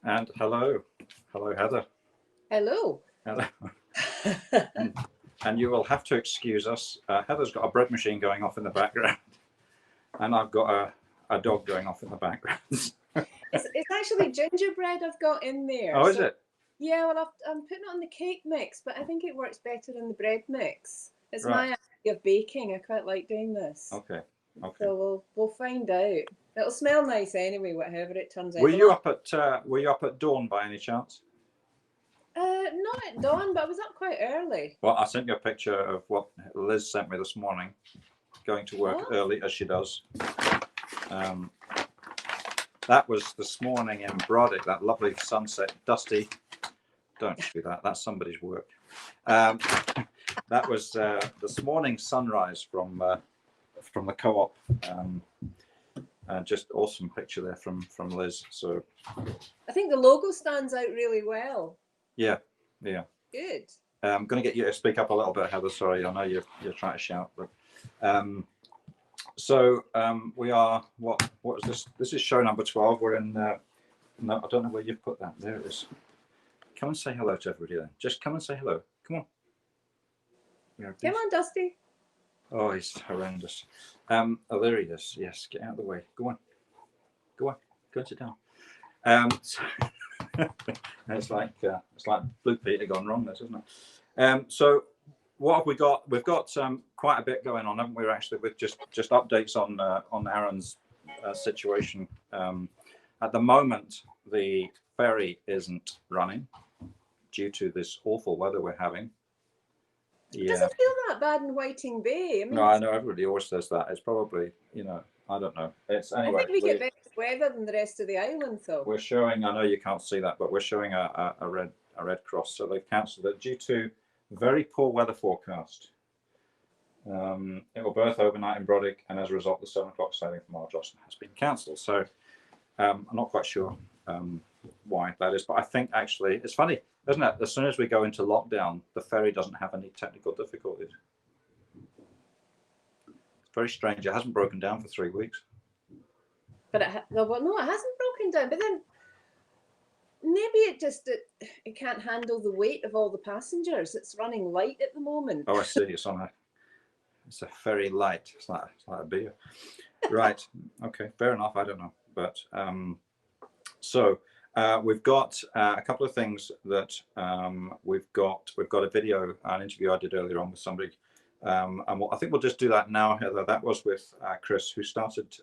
And hello, Heather. Hello. Hello. And you will have to excuse us. Heather's got a bread machine going off in the background, and I've got a dog going off in the background. It's actually gingerbread I've got in there. Oh, is it? Yeah, well, I'm putting it on the cake mix, but I think it works better in the bread mix. It's Right. my idea of baking. I quite like doing this. Okay. So we'll find out. It'll smell nice anyway, whatever it turns out. Were you up at dawn by any chance? Not at dawn, but I was up quite early. Well, I sent you a picture of what Liz sent me this morning, going to work early as she does. That was this morning in Brodick, that lovely sunset, dusty. Don't do that. That's somebody's work. That was this morning sunrise from the co-op. Just awesome picture there from Liz. So I think the logo stands out really well. Yeah. Good. I'm going to get you to speak up a little bit, Heather. Sorry, I know you're trying to shout, but we are what is this? This is show number 12. We're in. No, I don't know where you've put that. There it is. Come and say hello to everybody then. Just come and say hello. Come on. Come on, Dusty. Oh, he's horrendous. Oh, there he is. Yes, get out of the way. Go on. Go and sit down. It's like Blue Peter gone wrong, this, isn't it? So what have we got? We've got quite a bit going on, haven't we? Actually, with just updates on Aaron's situation. At the moment, the ferry isn't running due to this awful weather we're having. It doesn't feel that bad in Whiting Bay. No, I know everybody always says that. It's probably, I don't know. It's anyway. I think we get better weather than the rest of the island, though. We're showing. I know you can't see that, but we're showing a red cross. So they've cancelled it due to very poor weather forecast. It will berth overnight in Brodick, and as a result, the 7 o'clock sailing from Ardrossan has been cancelled. So I'm not quite sure why that is, but I think actually it's funny, isn't it? As soon as we go into lockdown, the ferry doesn't have any technical difficulties. It's very strange. It hasn't broken down for 3 weeks. But it hasn't broken down. But then maybe it can't handle the weight of all the passengers. It's running light at the moment. Oh, I see. It's a ferry light. It's like a beer. Right. Okay. Fair enough. I don't know, but so we've got a couple of things that we've got a video, an interview I did earlier on with somebody, and I think we'll just do that now, Heather. That was with Chris, who started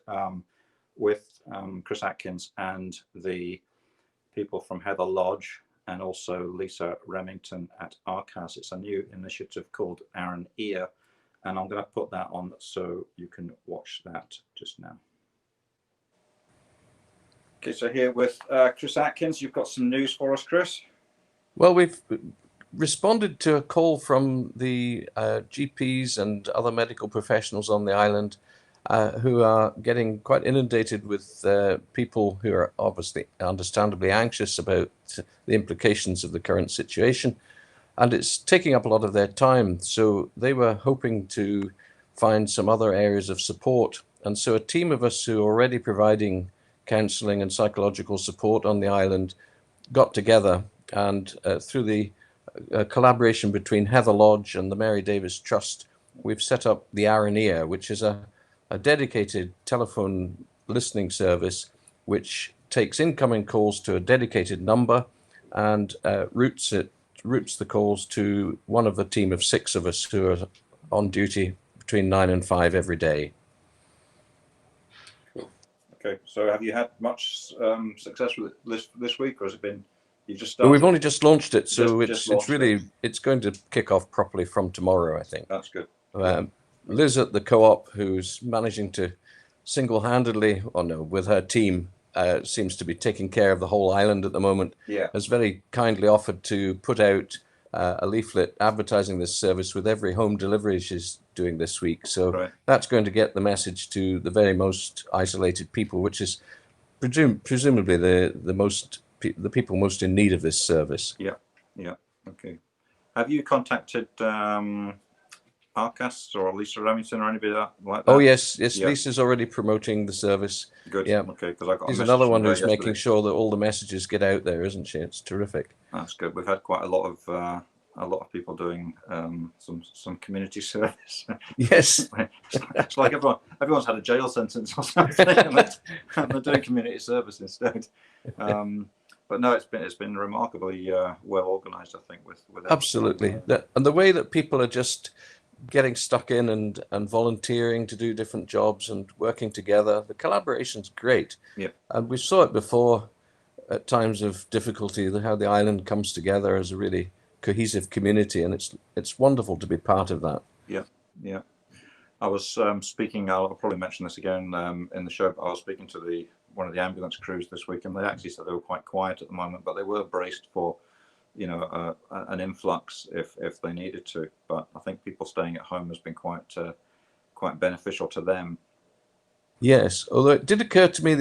with Chris Atkins and the people from Heather Lodge, and also Lisa Remington at ARCAS. It's a new initiative called Aaron Ear, and I'm going to put that on so you can watch that just now. Okay, so here with Chris Atkins, you've got some news for us, Chris. Well, we've responded to a call from the GPs and other medical professionals on the island who are getting quite inundated with people who are obviously understandably anxious about the implications of the current situation. And it's taking up a lot of their time. So they were hoping to find some other areas of support. And so a team of us who are already providing counselling and psychological support on the island got together, and through the collaboration between Heather Lodge and the Mary Davis Trust, we've set up the Aaron Ear, which is a dedicated telephone listening service which takes incoming calls to a dedicated number and routes the calls to one of a team of 6 of us who are on duty between 9 and 5 every day. Okay, so have you had much success with this week, or has it been you just started? We've only just launched it, so it's going to kick off properly from tomorrow, I think. That's good. Liz at the co-op, who's managing to single-handedly, with her team, seems to be taking care of the whole island at the moment. Yeah, has very kindly offered to put out a leaflet advertising this service with every home delivery she's doing this week. So that's going to get the message to the very most isolated people, which is presumably the people most in need of this service. Yeah. Okay. Have you contacted Arcas or Lisa Remington or anybody like that? Oh yes, yes. Yeah. Lisa's already promoting the service. Good. Yeah. Okay, because I got She's a message another from one her who's making yesterday. sure that all the messages get out there, isn't she? It's terrific. That's good. We've had quite a lot of people doing some community service. Yes. It's like everyone's had a jail sentence or something, and they're doing community service instead. But no, it's been remarkably well organised, I think, with Absolutely. And the way that people are just getting stuck in and volunteering to do different jobs and working together, the collaboration's great. Yeah. And we saw it before at times of difficulty, how the island comes together as a really cohesive community, and it's wonderful to be part of that. Yeah. I was speaking. I'll probably mention this again in the show. But I was speaking to one of the ambulance crews this week, and they actually said they were quite quiet at the moment, but they were braced for, an influx if they needed to. But I think people staying at home has been quite beneficial to them. Yes, although it did occur to me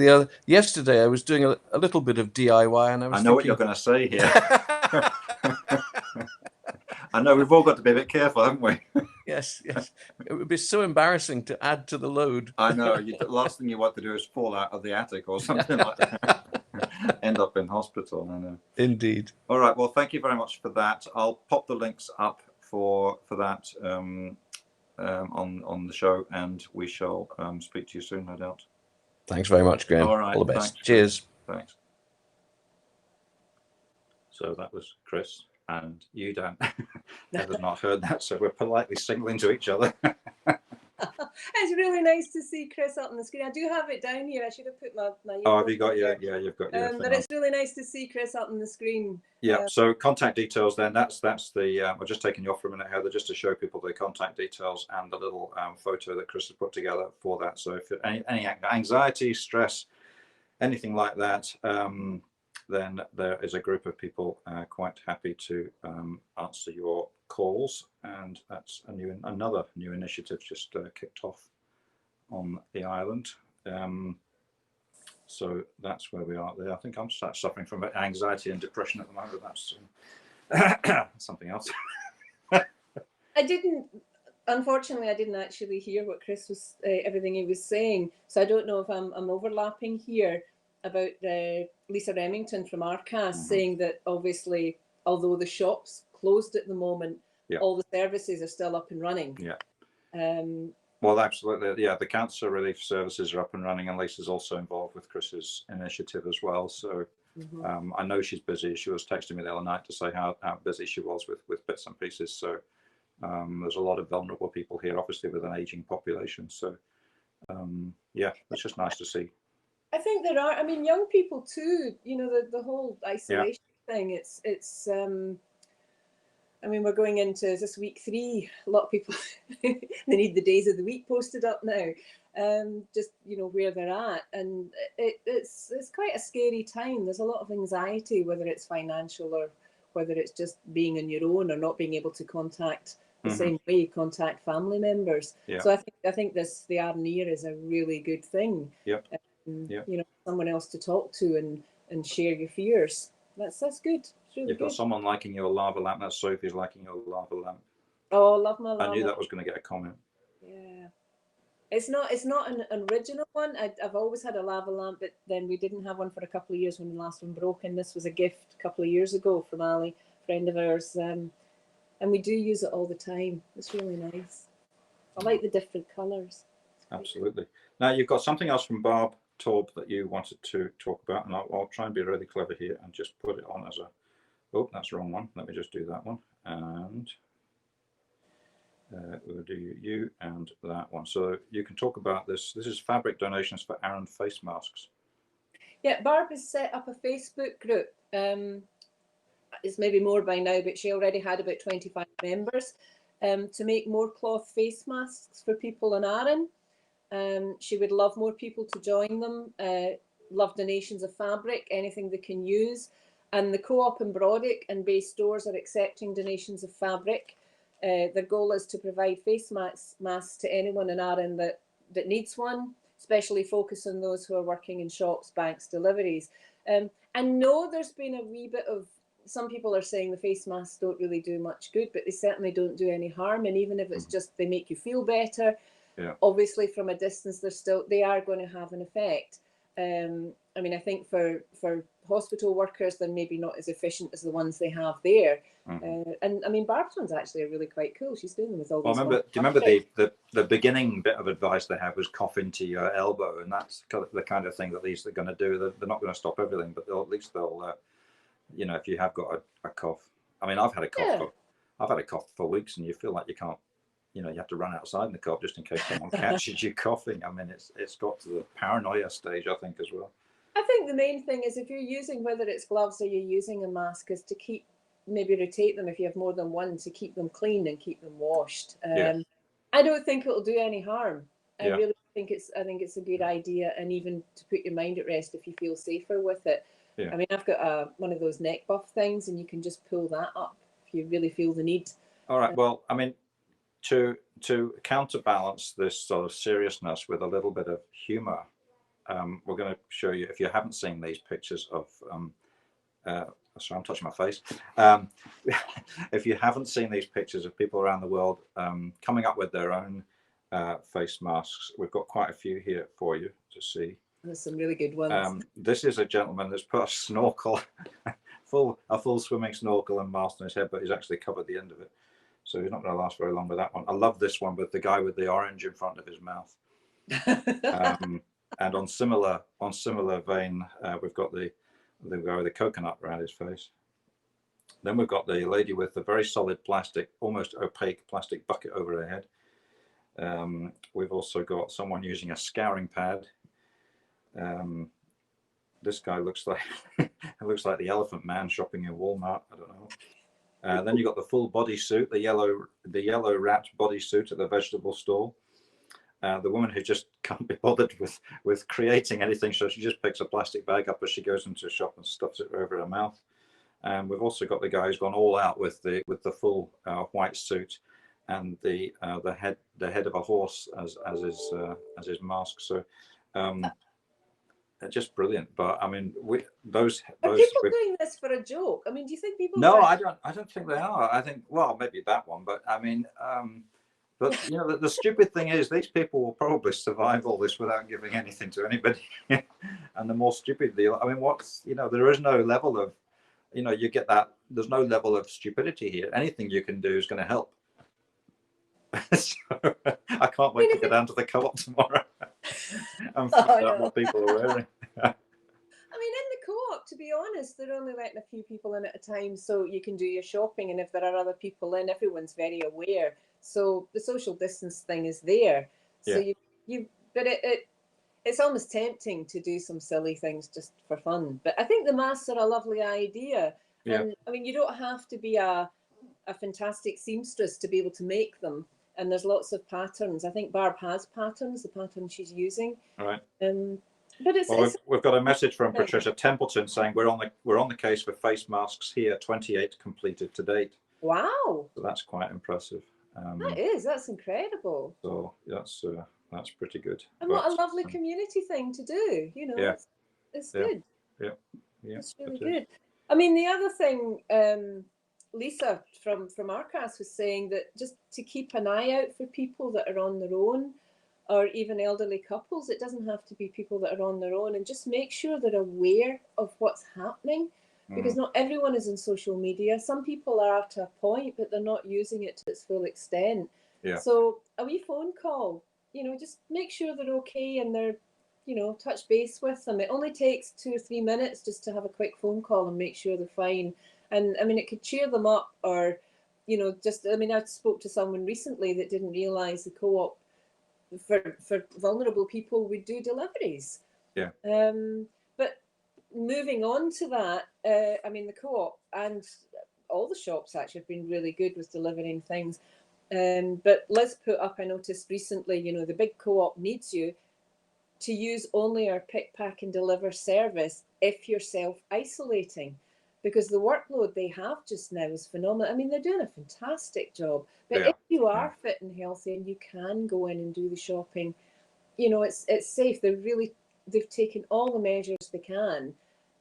yesterday I was doing a little bit of DIY, and I know what you're going to say here. I know we've all got to be a bit careful, haven't we? Yes. It would be so embarrassing to add to the load. I know. The last thing you want to do is fall out of the attic or something like that. End up in hospital. I know. Indeed. All right. Well, thank you very much for that. I'll pop the links up for that on the show, and we shall speak to you soon, no doubt. Thanks very much, Graham. All right. All the best. Thanks. Cheers. Thanks. So that was Chris. And you, Dan, have not heard that, so we're politely signaling to each other. It's really nice to see Chris up on the screen. I do have it down here. I should have put my Oh, have you got your? Yeah, you've got your. But it's really nice to see Chris up on the screen. Yeah. So contact details. Then that's the. I've just taken you off for a minute, Heather, just to show people the contact details and the little photo that Chris has put together for that. So if any anxiety, stress, anything like that. Then there is a group of people quite happy to answer your calls, and that's another new initiative just kicked off on the island. So that's where we are there. I think I'm suffering from anxiety and depression at the moment. That's something else. Unfortunately, I didn't actually hear what Chris was, everything he was saying. So I don't know if I'm overlapping here about Lisa Remington from Arcas saying that obviously, although the shop's closed at the moment, all the services are still up and running. Yeah. Well, absolutely. Yeah, the cancer relief services are up and running, and Lisa's also involved with Chris's initiative as well. So I know she's busy. She was texting me the other night to say how busy she was with bits and pieces. So there's a lot of vulnerable people here, obviously, with an aging population. So yeah, it's just nice to see. I think there are. I mean, young people too. The whole isolation thing. It's. I mean, we're going into this week 3. A lot of people they need the days of the week posted up now. Just where they're at, and it's quite a scary time. There's a lot of anxiety, whether it's financial or whether it's just being on your own or not being able to contact the same way contact family members. Yeah. So I think the Aranir is a really good thing. Yep. Someone else to talk to and share your fears. That's good. It's really You've got good. someone liking your lava lamp. That's Sophie's liking your lava lamp. Oh, I love my lava. I knew that was going to get a comment. Yeah. It's not an original one. I've always had a lava lamp, but then we didn't have one for a couple of years when the last one broke, and this was a gift a couple of years ago from Ali, a friend of ours, and we do use it all the time. It's really nice. I like the different colours. Absolutely. Now you've got something else from Barb Taub that you wanted to talk about, and I'll try and be really clever here and just put it on as a. Oh, that's the wrong one. Let me just do that one, and we'll do you and that one. So you can talk about this. This is fabric donations for Aran face masks. Yeah, Barb has set up a Facebook group. It's maybe more by now, but she already had about 25 members to make more cloth face masks for people in Aran. She would love more people to join them. Love donations of fabric, anything they can use. And the Co-op in Brodick and Bay stores are accepting donations of fabric. Their goal is to provide face masks to anyone in Aran that needs one, especially focus on those who are working in shops, banks, deliveries. I know there's been a wee bit of some people are saying the face masks don't really do much good, but they certainly don't do any harm. And even if it's just they make you feel better, obviously from a distance, they are going to have an effect. I mean, I think for hospital workers, they're maybe not as efficient as the ones they have there. And I mean, Barb's ones actually are really quite cool. She's doing them with all these. Do you remember the beginning bit of advice they had was cough into your elbow, and that's the kind of thing that these are going to do. They're not going to stop everything, but at least they'll, you know, if you have got a cough. I mean, I've had a cough for weeks, and you feel like you can't. You know, you have to run outside in the cough just in case someone catches you coughing. I mean, it's got to the paranoia stage, I think, as well. I think the main thing is if you're using, whether it's gloves or you're using a mask, is to maybe rotate them if you have more than one, to keep them clean and keep them washed. I don't think it'll do any harm. I really think it's a good idea, and even to put your mind at rest if you feel safer with it. I mean, I've got one of those neck buff things, and you can just pull that up if you really feel the need. All right. Well, I mean, to counterbalance this sort of seriousness with a little bit of humor, we're going to show you, if you haven't seen these pictures of sorry, I'm touching my face. If you haven't seen these pictures of people around the world coming up with their own face masks, we've got quite a few here for you to see. There's some really good ones. This is a gentleman that's put a snorkel, a full swimming snorkel and mask on his head, but he's actually covered the end of it. So he's not going to last very long with that one. I love this one with the guy with the orange in front of his mouth. And on similar vein, we've got the guy with the coconut around his face. Then we've got the lady with the very solid plastic, almost opaque plastic bucket over her head. We've also got someone using a scouring pad. This guy looks like the Elephant Man shopping in Walmart. I don't know. Then you got the full body suit, the yellow wrapped body suit at the vegetable stall. The woman who just can't be bothered with creating anything, so she just picks a plastic bag up as she goes into a shop and stuffs it over her mouth. And we've also got the guy who's gone all out with the full white suit and the head of a horse as his mask. So just brilliant. But I mean, those are people doing this for a joke? I mean, do you think people? No, I don't think they are. I think, well, maybe that one, but I mean, but you know, the stupid thing is these people will probably survive all this without giving anything to anybody. And the more stupid deal, I mean, there is no level of, you get that. There's no level of stupidity here. Anything you can do is going to help. So, I can't wait to get down to the co-op tomorrow and find out what people are wearing. I mean, in the co-op, to be honest, they're only letting a few people in at a time, so you can do your shopping. And if there are other people in, everyone's very aware. So the social distance thing is there. So but it's almost tempting to do some silly things just for fun. But I think the masks are a lovely idea. Yeah. And I mean, you don't have to be a fantastic seamstress to be able to make them. And there's lots of patterns. I think Barb has patterns, the pattern she's using. All right. But we've got a message from Patricia Templeton saying we're on the case for face masks here, 28 completed to date. Wow. So that's quite impressive. That's incredible. So that's pretty good. And what a lovely community thing to do. It's good. Yeah. It's really good. I mean, the other thing, Lisa from Arcas was saying that just to keep an eye out for people that are on their own, or even elderly couples. It doesn't have to be people that are on their own, and just make sure they're aware of what's happening, because not everyone is in social media. Some people are at a point, but they're not using it to its full extent. Yeah. So a wee phone call, just make sure they're okay, and they're, touch base with them. It only takes 2 or 3 minutes just to have a quick phone call and make sure they're fine. And I mean, it could cheer them up, or, I spoke to someone recently that didn't realize the co-op for vulnerable people would do deliveries. Yeah. But moving on to that, the co-op and all the shops actually have been really good with delivering things. But Liz put up, I noticed recently, the big co-op needs you to use only our pick, pack and deliver service if you're self-isolating, because the workload they have just now is phenomenal. I mean, they're doing a fantastic job. But if you are fit and healthy and you can go in and do the shopping, it's safe. They've taken all the measures they can.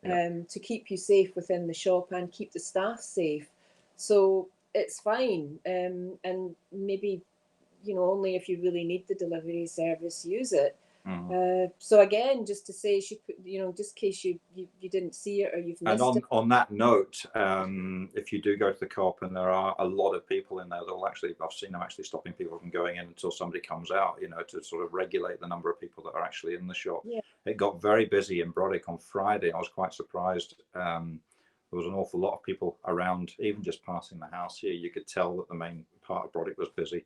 to keep you safe within the shop and keep the staff safe. So it's fine. And maybe, only if you really need the delivery service, use it. So again, just to say, just in case you didn't see it or you've missed and it. on that note, if you do go to the Co-op and there are a lot of people in there, I've seen them actually stopping people from going in until somebody comes out, to sort of regulate the number of people that are actually in the shop. Yeah. It got very busy in Brodick on Friday. I was quite surprised. There was an awful lot of people around, even just passing the house here. You could tell that the main part of Brodick was busy.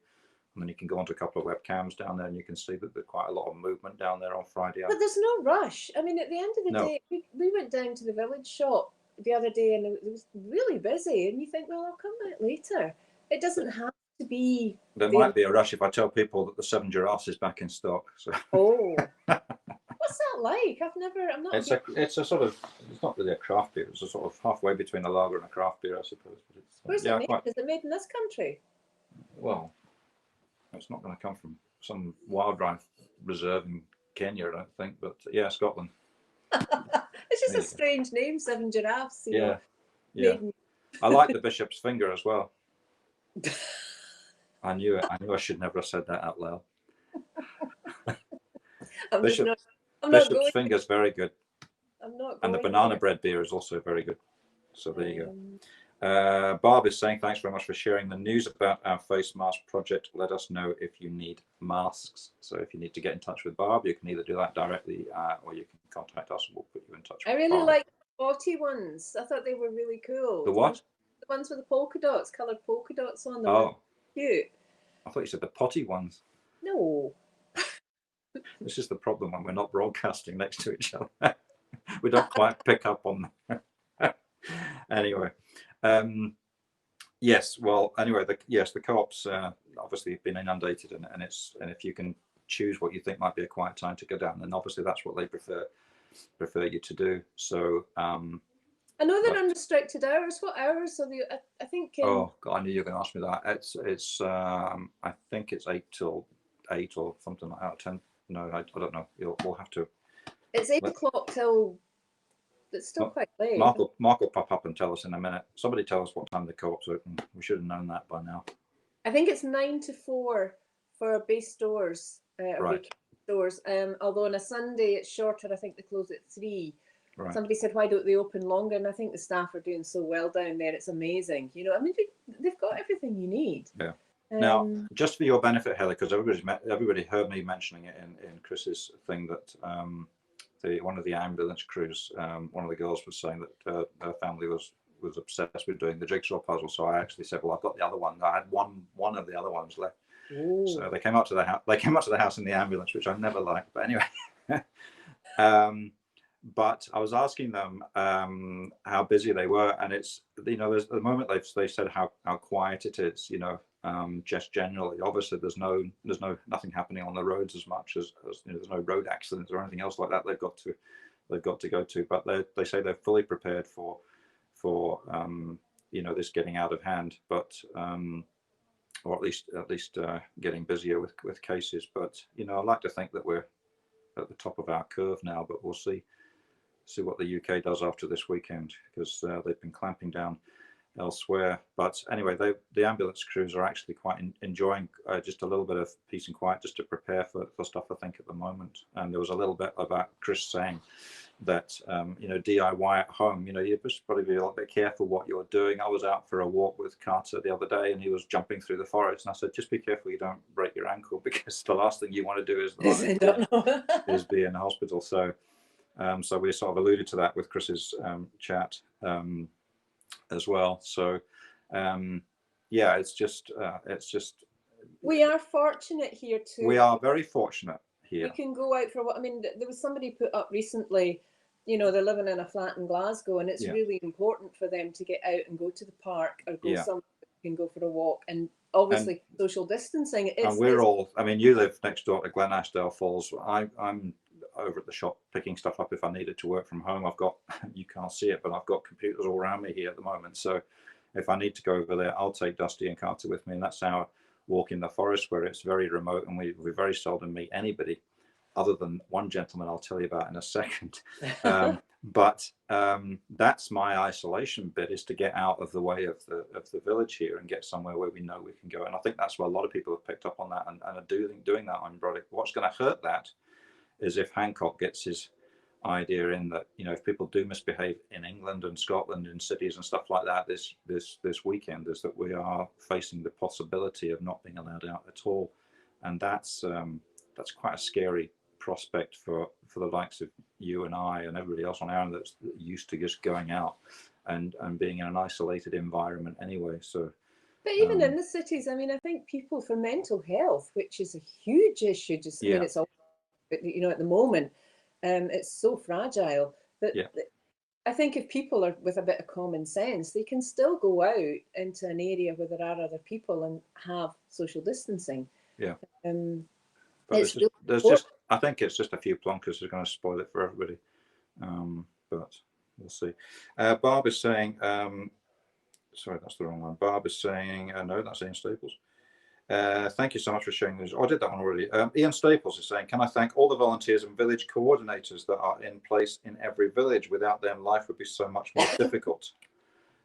And then you can go onto a couple of webcams down there and you can see that there's quite a lot of movement down there on Friday. But there's no rush. I mean, at the end of the day, we went down to the village shop the other day and it was really busy. And you think, well, I'll come back later. It doesn't have to be. There might be a rush if I tell people that the 7 Giraffes is back in stock. So. Oh. What's that like? I'm not. It's a sort of, it's not really a craft beer. It's a sort of halfway between a lager and a craft beer, I suppose. But Where's it made? Is it made in this country? Well, it's not going to come from some wildlife reserve in Kenya, I don't think. But yeah, Scotland. It's just a strange name, 7 Giraffes. Yeah. I like the bishop's finger as well. I knew it. I knew I should never have said that out loud. Bishop's finger is very good. And the banana bread beer is also very good. So there you go. Barb is saying, thanks very much for sharing the news about our face mask project. Let us know if you need masks. So if you need to get in touch with Barb, you can either do that directly or you can contact us and we'll put you in touch with I really Barb. like the potty ones. I thought they were really cool. The what? The ones with the polka dots, coloured polka dots on them. Oh. Cute. I thought you said the potty ones. No. This is the problem when we're not broadcasting next to each other. We don't quite pick up on that. Anyway. Yes, well, anyway, the Co-op's obviously been inundated, and if you can choose what you think might be a quiet time to go down, then obviously that's what they prefer you to do. So I know they're on restricted hours. What hours are they? I think. Oh God, I knew you were going to ask me that. It's I think it's 8 till 8 or something like that. 10. No, I don't know. We'll have to. It's 8 o'clock till. It's still quite late. Mark will pop up and tell us in a minute. Somebody tell us what time the Co-op's open. We should have known that by now. I think it's 9 to 4 for base stores, right. Stores. Although on a Sunday it's shorter. I think they close at 3. Right. Somebody said, why don't they open longer? And I think the staff are doing so well down there. It's amazing. I mean, they've got everything you need. Yeah. Now, just for your benefit, Heather, because everybody heard me mentioning it in Chris's thing that one of the ambulance crews, one of the girls was saying that her family was obsessed with doing the jigsaw puzzle. So I actually said, well, I've got the other one. I had one of the other ones left. Ooh. So they came up to the house. They came up to the house in the ambulance, which I never liked. But anyway, but I was asking them how busy they were, and it's there's at the moment they said how quiet it is. Just generally, obviously there's nothing happening on the roads as much as there's no road accidents or anything else like that they've got to go to, but they say they're fully prepared for this getting out of hand, but or at least getting busier with cases. But I'd like to think that we're at the top of our curve now, but we'll see what the UK does after this weekend, because they've been clamping down elsewhere. But anyway, the ambulance crews are actually quite enjoying just a little bit of peace and quiet, just to prepare for stuff, I think, at the moment. And there was a little bit about Chris saying that DIY at home, you just probably be a little bit careful what you're doing. I was out for a walk with Carter the other day and he was jumping through the forest, and I said, just be careful you don't break your ankle, because the last thing you want to do is be in the hospital. So we sort of alluded to that with Chris's chat as well. So it's just we are fortunate here too. We are very fortunate here. We can go out for what I mean. There was somebody put up recently, they're living in a flat in Glasgow, and it's really important for them to get out and go to the park or go somewhere you can go for a walk, and obviously social distancing. And we're all, I mean, you live next door to Glen Ashdale Falls. I'm over at the shop picking stuff up if I needed to work from home. I've got, you can't see it, but I've got computers all around me here at the moment. So if I need to go over there, I'll take Dusty and Carter with me, and that's our walk in the forest, where it's very remote and we very seldom meet anybody other than one gentleman I'll tell you about in a second. but that's my isolation bit, is to get out of the way of the village here and get somewhere where we know we can go. And I think that's where a lot of people have picked up on that and are doing that on Brodick. What's going to hurt that is if Hancock gets his idea in that, you know, if people do misbehave in England and Scotland, in cities and stuff like that this weekend, is that we are facing the possibility of not being allowed out at all. And that's quite a scary prospect for the likes of you and I and everybody else on Arran that's used to just going out and being in an isolated environment anyway. So, but even in the cities, I mean, I think people for mental health, which is a huge issue, just I mean, it's all, you know, at the moment, it's so fragile that I think if people are with a bit of common sense, they can still go out into an area where there are other people and have social distancing. Yeah. But I think it's just a few plonkers who are going to spoil it for everybody. But we'll see. Barb is saying, sorry, that's the wrong one. Barb is saying, no, that's Ian Staples. Thank you so much for sharing this. Oh, I did that one already. Ian Staples is saying, can I thank all the volunteers and village coordinators that are in place in every village? Without them, life would be so much more difficult.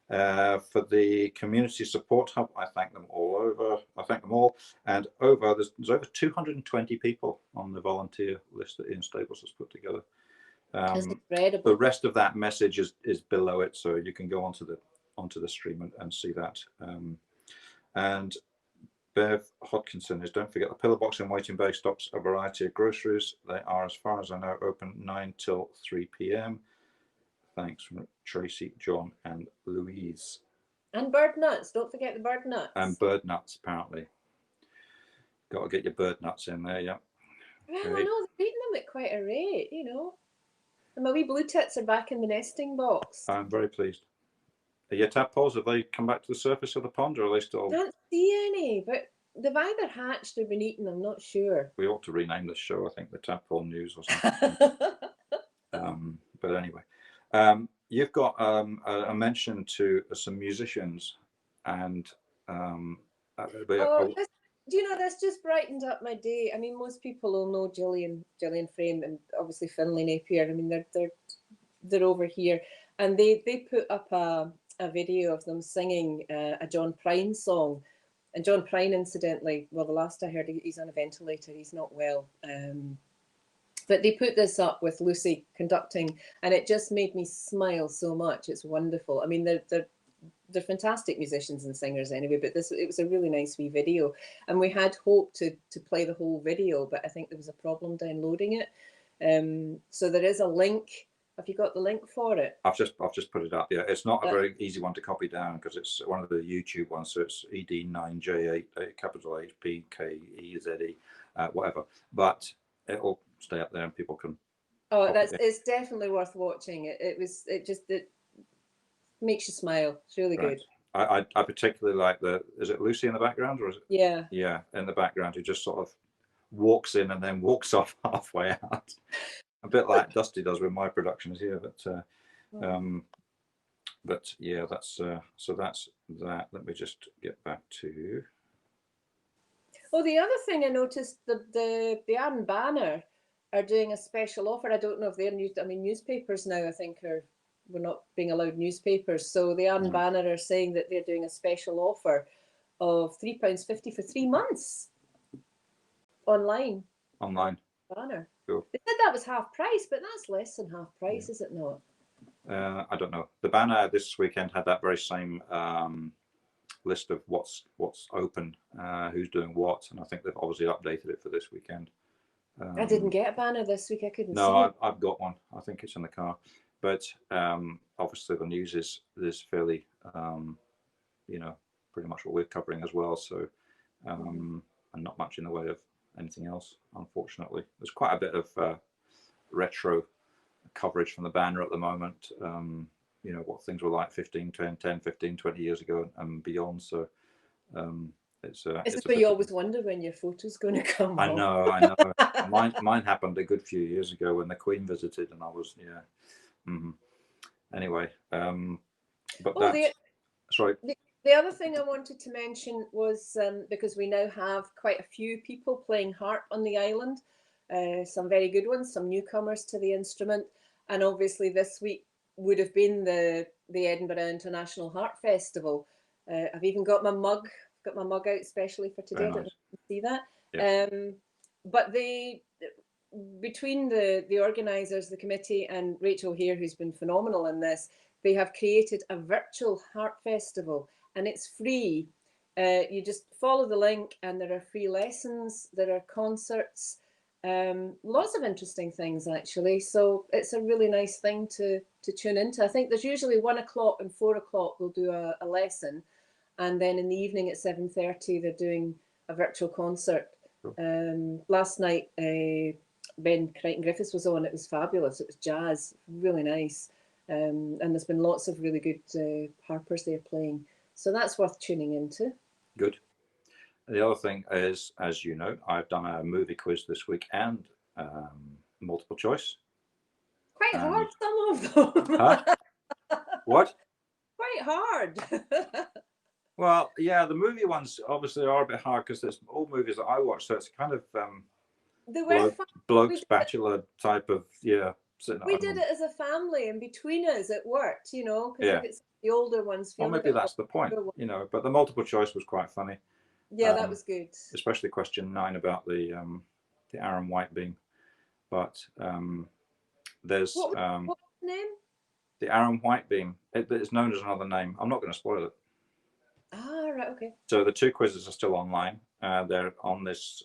For the community support hub, I thank them all. And there's over 220 people on the volunteer list that Ian Staples has put together. That's incredible. The rest of that message is below it, so you can go onto the stream and see that. And Bev Hodkinson is, don't forget the pillar box in Waiting Bay stocks a variety of groceries. They are, as far as I know, open 9 till 3 p.m. Thanks from Tracy, John, and Louise. And bird nuts. Don't forget the bird nuts. And bird nuts, apparently. Got to get your bird nuts in there, yeah. Well, I know they're eating them at quite a rate, you know. And my wee blue tits are back in the nesting box. I'm very pleased. Are your tadpoles, have they come back to the surface of the pond, or are they still? I can't see any, but they've either hatched or been eaten. I'm not sure. We ought to rename this show, I think, the Tadpole News or something. But anyway. You've got a mention to some musicians, and do you know, that's just brightened up my day. I mean, most people will know Gillian Frame and obviously Finlay Napier. I mean, they're over here, and they put up a video of them singing a John Prine song. And John Prine, incidentally, well, the last I heard, he's on a ventilator. He's not well. But they put this up with Lucy conducting, and it just made me smile so much. It's wonderful. I mean, they're fantastic musicians and singers anyway, but it was a really nice wee video. And we had hoped to play the whole video, but I think there was a problem downloading it. So there is a link. Have you got the link for it? I've just put it up. Yeah, it's not a very easy one to copy down because it's one of the YouTube ones. So it's ED9J8 capital HPKEZE whatever. But it'll stay up there and people can. Oh, it's definitely worth watching. It makes you smile. It's really good. I particularly like is it Lucy in the background, or is it? Yeah. Yeah, in the background, who just sort of walks in and then walks off halfway out. A bit like Dusty does with my productions here, but yeah, that's so that's that. Let me just get back to. Oh, the other thing I noticed, the Arran Banner are doing a special offer. I don't know if they're newspapers now, I think, we're not being allowed newspapers. So the Arran Banner are saying that they're doing a special offer of £3.50 for 3 months online. Banner. Cool. They said that was half price, but that's less than half price, is it not? I don't know. The Banner this weekend had that very same list of what's open, who's doing what, and I think they've obviously updated it for this weekend. I didn't get a banner this week. I couldn't see it. No, I've got one. I think it's in the car. But obviously the news is fairly, pretty much what we're covering as well. So, and not much in the way of anything else, unfortunately. There's quite a bit of retro coverage from the Banner at the moment. What things were like 15, 20 years ago and beyond. So it's but you always wonder when your photo's going to come I know. Mine happened a good few years ago when the Queen visited, and I was Anyway, but sorry. The other thing I wanted to mention was because we now have quite a few people playing harp on the island, some very good ones, some newcomers to the instrument, and obviously this week would have been the Edinburgh International Heart Festival. I've even got my mug. Got my mug out especially for today. Very I don't know nice. if you can see that. Yeah. But between the organisers, the committee, and Rachel here, who's been phenomenal in this, they have created a virtual heart festival, and it's free. You just follow the link, and there are free lessons, there are concerts, lots of interesting things actually. So it's a really nice thing to tune into. I think there's usually 1 o'clock and 4 o'clock they'll do a lesson, and then in the evening at 7:30 they're doing a virtual concert. Last night Ben Crichton Griffiths was on. It was fabulous. It was jazz, really nice, and there's been lots of really good harpers there playing, so that's worth tuning into. Good. The other thing is, as you know, I've done a movie quiz this week and multiple choice. Quite hard, some of them. Huh? What? Quite hard. Well, yeah, the movie ones obviously are a bit hard because there's all movies that I watch, so it's kind of They were fun. blokes bachelor type of, yeah. We did it as a family, and between us it worked, you know, because Yeah. if it's the older ones, Well, feel a maybe bit that's the point, you know. But the multiple choice was quite funny, yeah, that was good. especially question 9 about the Aaron White beam. But there's What was the name? the Aaron White beam. It's known as another name. I'm not going to spoil it. Ah, right, okay. So the 2 quizzes are still online. They're on this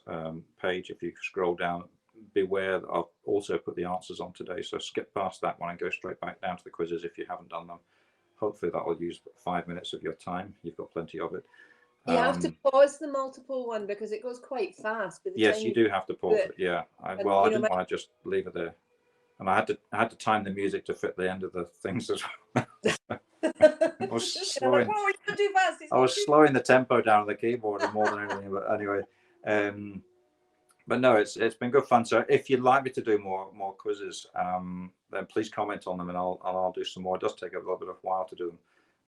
page. If you scroll down, beware that I'll also put the answers on today. So skip past that one and go straight back down to the quizzes if you haven't done them. Hopefully that will use 5 minutes of your time. You've got plenty of it. You have to pause the multiple one because it goes quite fast. Yes, you do have to pause it. Yeah. I didn't want to just leave it there, and I had to time the music to fit the end of the things as well. I was slowing the tempo down on the keyboard more than anything. But anyway, but no, it's been good fun. So if you'd like me to do more quizzes, then please comment on them, and I'll do some more. It does take a little bit of while to do them,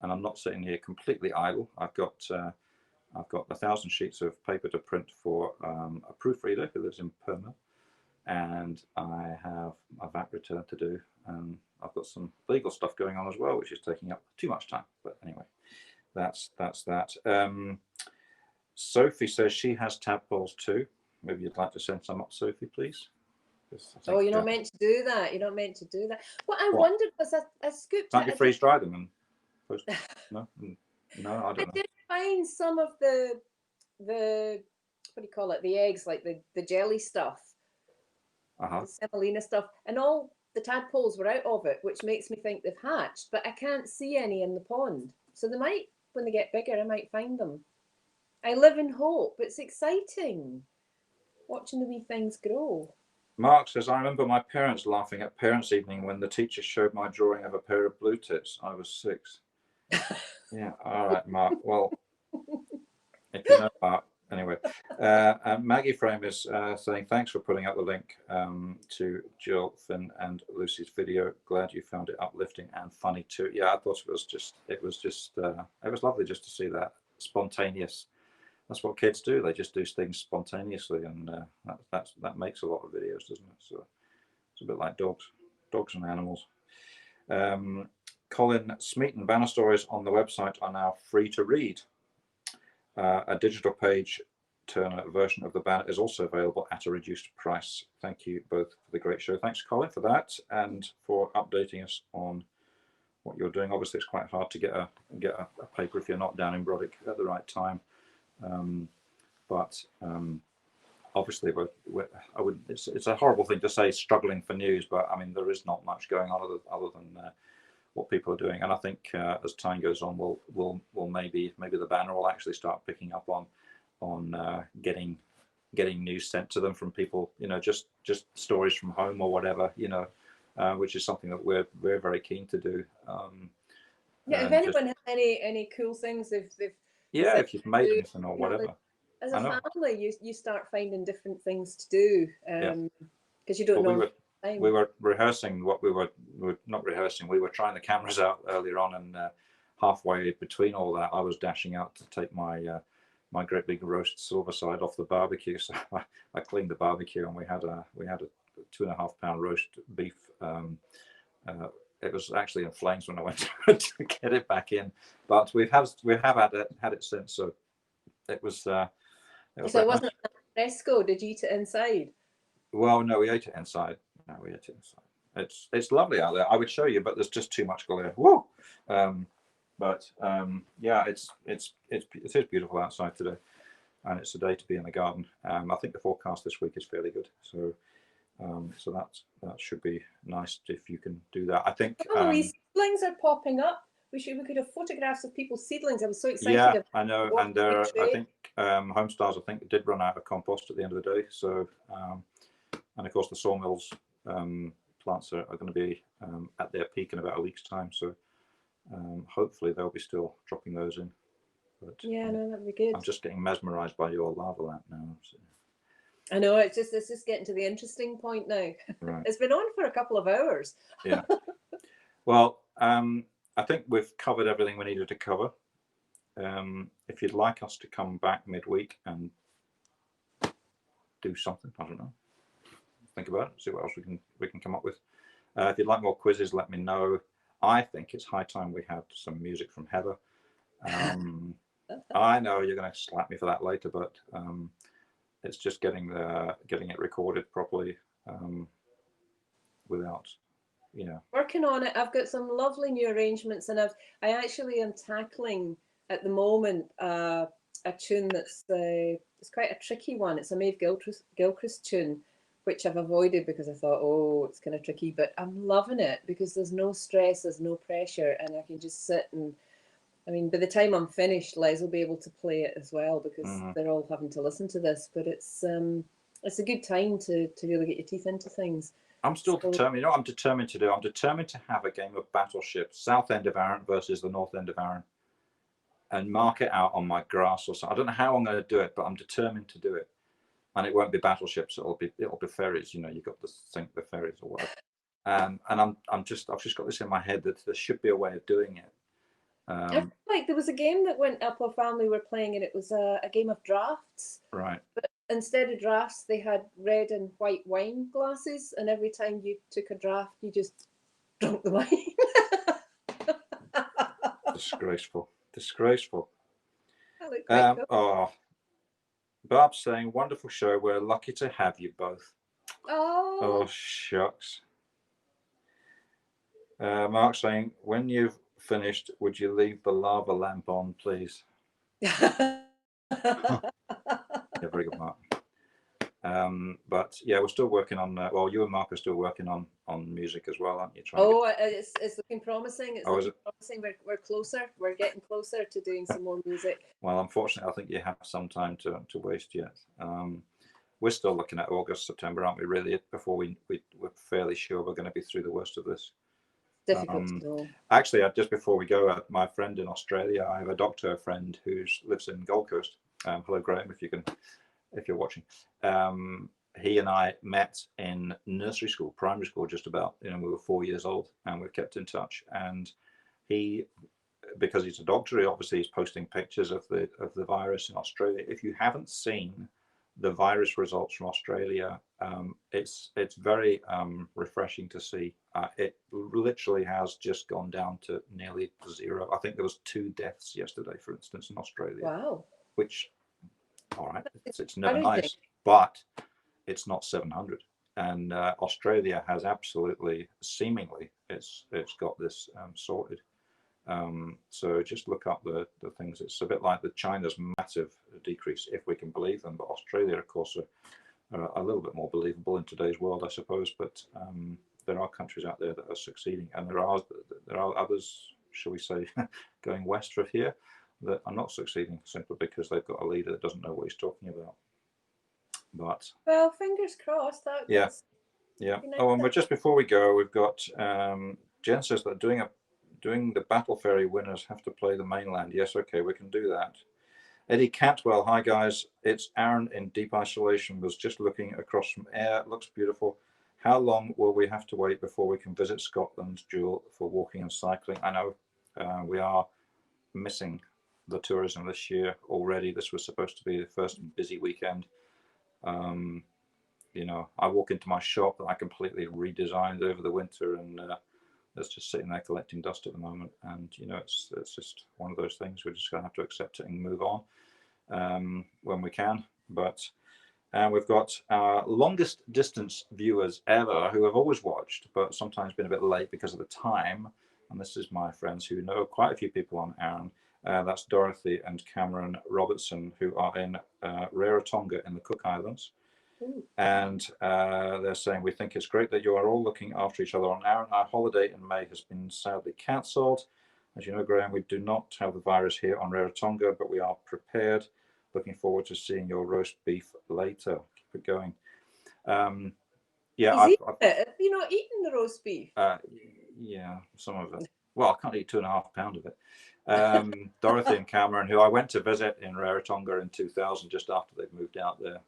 and I'm not sitting here completely idle. I've got 1,000 sheets of paper to print for a proofreader who lives in Perma, and I have a VAT return to do, and I've got some legal stuff going on as well, which is taking up too much time. But anyway, that's that. Sophie says she has tadpoles too. Maybe you'd like to send some up, Sophie, please. Oh, you're not meant to do that. You're not meant to do that. What I wondered was I scooped. Can't you freeze dry them and post? No, no, I don't know. I did find some of the what do you call it? The eggs, like the jelly stuff, the semolina stuff, and all the tadpoles were out of it, which makes me think they've hatched. But I can't see any in the pond, so they might, when they get bigger, I might find them. I live in hope. It's exciting watching the wee things grow. Mark says, I remember my parents laughing at parents' evening when the teacher showed my drawing of a pair of blue tits. I was 6. Yeah, all right, Mark. Well, if you know Mark, anyway. Maggie Frame is saying, thanks for putting up the link to Jill, Finn, and Lucy's video. Glad you found it uplifting and funny too. Yeah, I thought it was lovely just to see that spontaneous. That's what kids do. They just do things spontaneously, and that makes a lot of videos, doesn't it? So it's a bit like dogs and animals. Colin Smeaton, banner stories on the website are now free to read. A digital page turner version of the banner is also available at a reduced price. Thank you both for the great show. Thanks, Colin, for that and for updating us on what you're doing. Obviously, it's quite hard to get a paper if you're not down in Brodick at the right time. But obviously, I wouldn't. It's a horrible thing to say, struggling for news, but I mean, there is not much going on other than what people are doing. And I think as time goes on, we'll maybe the banner will actually start picking up on getting news sent to them from people, you know, just stories from home or whatever, you know, which is something that we're very keen to do. Yeah, if anyone has any cool things they've if you've made anything or whatever. As a family, you start finding different things to do because you don't know. We were rehearsing what we were not rehearsing. We were trying the cameras out earlier on, and halfway between all that, I was dashing out to take my my great big roast silver side off the barbecue. So I cleaned the barbecue, and we had a 2.5 pound roast beef it was actually in flames when I went to get it back in. But we have had it since. So it was. So very it nice. wasn't fresco. Did you eat it inside? Well, no, we ate it inside. No, we ate it inside. It's lovely out there. I would show you, but there's just too much glare. Woo! Yeah, it is beautiful outside today, and it's a day to be in the garden. I think the forecast this week is fairly good, so that should be nice if you can do that. I think. Oh, these seedlings are popping up. We could have photographs of people's seedlings. I was so excited. Yeah, I know, and I think Homestars, I think, did run out of compost at the end of the day. So, and of course, the sawmills plants are going to be at their peak in about a week's time. So, hopefully, they'll be still dropping those in. But, yeah, no, that'd be good. I'm just getting mesmerised by your lava lamp now. So. I know, it's just getting to the interesting point now. Right. It's been on for a couple of hours. Yeah. Well, I think we've covered everything we needed to cover. If you'd like us to come back midweek and do something, I don't know, think about it, see what else we can come up with. If you'd like more quizzes, let me know. I think it's high time we had some music from Heather. I know you're going to slap me for that later, but it's just getting it recorded properly without, you know. Working on it. I've got some lovely new arrangements, and I actually am tackling at the moment a tune that's it's quite a tricky one. It's a Maeve Gilchrist tune, which I've avoided because I thought, oh, it's kind of tricky, but I'm loving it because there's no stress, there's no pressure, and I can just sit and. I mean, by the time I'm finished, Les will be able to play it as well because they're all having to listen to this. But it's a good time to really get your teeth into things. I'm still determined. You know what I'm determined to do? I'm determined to have a game of Battleship, South End of Arran versus the North End of Arran, and mark it out on my grass or something. I don't know how I'm going to do it, but I'm determined to do it. And it won't be battleships. It'll be ferries. You know, you've got to sink the ferries or whatever. And I've just got this in my head that there should be a way of doing it. I feel like there was a game that went up our family were playing, and it was a game of drafts. Right. But instead of drafts, they had red and white wine glasses, and every time you took a draft, you just drank the wine. Disgraceful. Cool. Bob's saying, wonderful show. We're lucky to have you both. Oh Shucks. Mark saying, when you've finished, would you leave the lava lamp on, please? Yeah, very good, Mark. But yeah, we're still working on. Well, you and Mark are still working on music as well, aren't you? It's looking promising. It's looking promising. We're closer. We're getting closer to doing some more music. Well, unfortunately, I think you have some time to waste yet. We're still looking at August, September, aren't we? Really, before we're fairly sure we're going to be through the worst of this. Difficult to know. Actually, just before we go, my friend in Australia, I have a doctor friend who lives in Gold Coast. Hello, Graham, if you're watching. He and I met in nursery school, primary school, just about. You know, we were 4 years old, and we've kept in touch. And he, because he's a doctor, he obviously is posting pictures of the virus in Australia. If you haven't seen the virus results from Australia, it's very refreshing to see. It literally has just gone down to nearly zero. I think there was 2 deaths yesterday, for instance, in Australia. Wow. Which, all right, it's never nice, but it's not 700. And Australia has absolutely, seemingly, it's got this sorted. So just look up the things. It's a bit like China's massive decrease, if we can believe them. But Australia, of course, are a little bit more believable in today's world, I suppose. But there are countries out there that are succeeding, and there are others, shall we say, going west of here that are not succeeding simply because they've got a leader that doesn't know what he's talking about. But well, fingers crossed. Yeah. Oh, and just before we go, we've got Jen says that doing the Battle Ferry winners have to play the mainland. Yes, okay, we can do that. Eddie Catwell, hi guys, it's Aaron in deep isolation, was just looking across from Ayr. It looks beautiful. How long will we have to wait before we can visit Scotland, Jewel, for walking and cycling? I know we are missing the tourism this year already. This was supposed to be the first busy weekend. You know, I walk into my shop that I completely redesigned over the winter, and that's just sitting there collecting dust at the moment. And you know, it's just one of those things. We're just going to have to accept it and move on when we can. But we've got our longest distance viewers ever who have always watched, but sometimes been a bit late because of the time. And this is my friends who know quite a few people on Arran. That's Dorothy and Cameron Robertson, who are in Rarotonga in the Cook Islands. Ooh. And they're saying, we think it's great that you are all looking after each other on Arran. Our holiday in May has been sadly cancelled. As you know, Graham, we do not have the virus here on Rarotonga, but we are prepared. Looking forward to seeing your roast beef later. Keep it going. Yeah, Have you not eaten the roast beef? Yeah, some of it. Well, I can't eat 2.5 pounds of it. Dorothy and Cameron, who I went to visit in Rarotonga in 2000, just after they'd moved out there.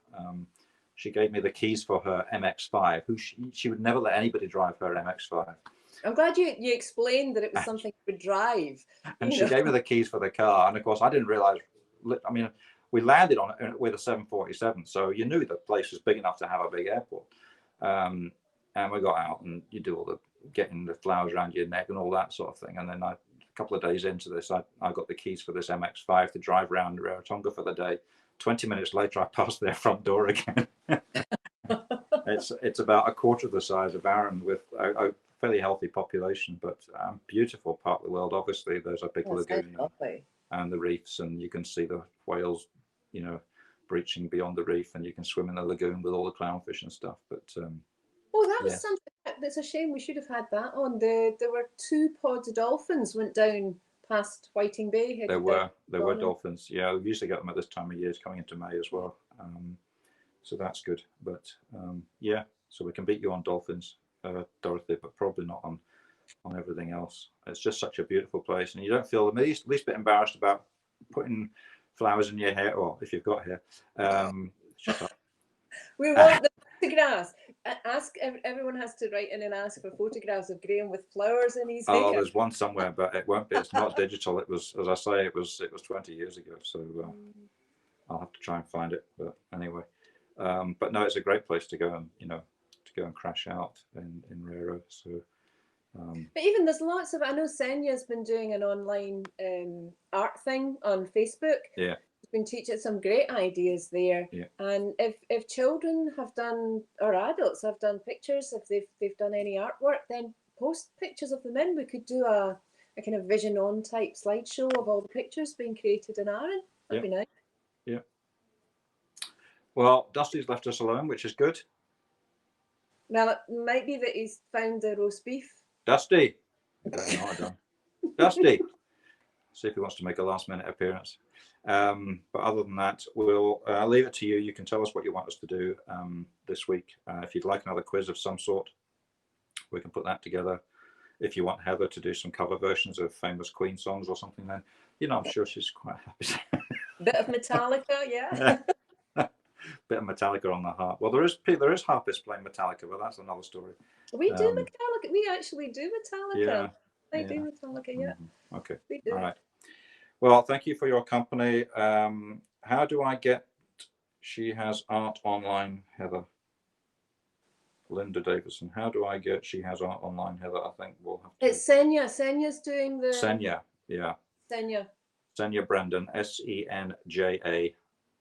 She gave me the keys for her MX-5. She would never let anybody drive her MX-5. I'm glad you explained that it was something you would drive. And she gave me the keys for the car. And of course, I didn't realize, I mean, we landed on it with a 747. So you knew the place was big enough to have a big airport. And we got out and you do all the getting the flowers around your neck and all that sort of thing. And then a couple of days into this, I got the keys for this MX-5 to drive around Rarotonga for the day. 20 minutes later, I passed their front door again. It's about a quarter of the size of Arran with a fairly healthy population, but beautiful part of the world. Obviously, there's a big lagoon and the reefs, and you can see the whales, you know, breaching beyond the reef, and you can swim in the lagoon with all the clownfish and stuff. But oh, that was something that's a shame. We should have had that on. There were 2 pods of dolphins went down past Whiting Bay. There were dolphins. Yeah, we usually get them at this time of year. It's coming into May as well. So that's good. But yeah, so we can beat you on dolphins, Dorothy, but probably not on everything else. It's just such a beautiful place, and you don't feel the least bit embarrassed about putting flowers in your hair, or if you've got hair. Shut up. We want the photographs. Everyone has to write in and ask for photographs of Graham with flowers in his hair. Oh, there's one somewhere, but it won't be. It's not digital. It was, as I say, it was 20 years ago. So I'll have to try and find it. But anyway, but no, it's a great place to go and crash out in Raro. So. But even there's lots of. I know Senya's been doing an online art thing on Facebook. Yeah. Been teaching some great ideas there. Yeah. And if children have done, or adults have done pictures, if they've done any artwork, then post pictures of them in. We could do a kind of vision on type slideshow of all the pictures being created in Arran. That'd be nice. Yeah. Well, Dusty's left us alone, which is good. Well, it might be that he's found the roast beef. Dusty. Dusty. See if he wants to make a last minute appearance. But other than that, we'll leave it to you. You can tell us what you want us to do this week. If you'd like another quiz of some sort, we can put that together. If you want Heather to do some cover versions of famous Queen songs or something, then, I'm sure she's quite happy. Bit of Metallica, yeah. Bit of Metallica on the harp. Well, there is harpists playing Metallica, but that's another story. We do Metallica. We actually do Metallica. Yeah. I do Metallica, yeah. Mm-hmm. Okay. We do. All right. Well, thank you for your company. How do I get She Has Art Online, Heather? Linda Davison. How do I get She Has Art Online, Heather? I think we'll have to. It's Senya. Senya's doing the. Senya, yeah. Senya Brendan, Senja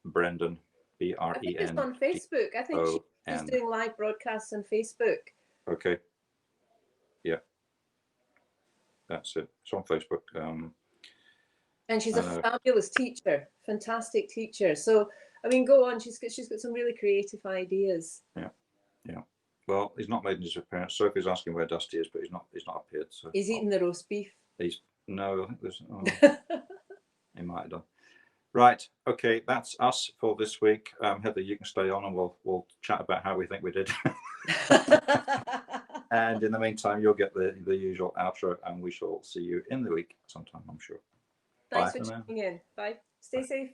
Brendan, Bren. I think it's on Facebook. I think she's doing live broadcasts on Facebook. Okay. Yeah. That's it. It's on Facebook. And she's a fabulous teacher, fantastic teacher. So, I mean, go on. She's got some really creative ideas. Yeah. Well, he's not made his appearance. Sophie's asking where Dusty is, but he's not appeared. So he's eating the roast beef. No, I think there's. He might have done. Right. Okay. That's us for this week. Heather, you can stay on, and we'll chat about how we think we did. And in the meantime, you'll get the usual outro, and we shall see you in the week sometime, I'm sure. Thanks for tuning in. Bye. Stay safe.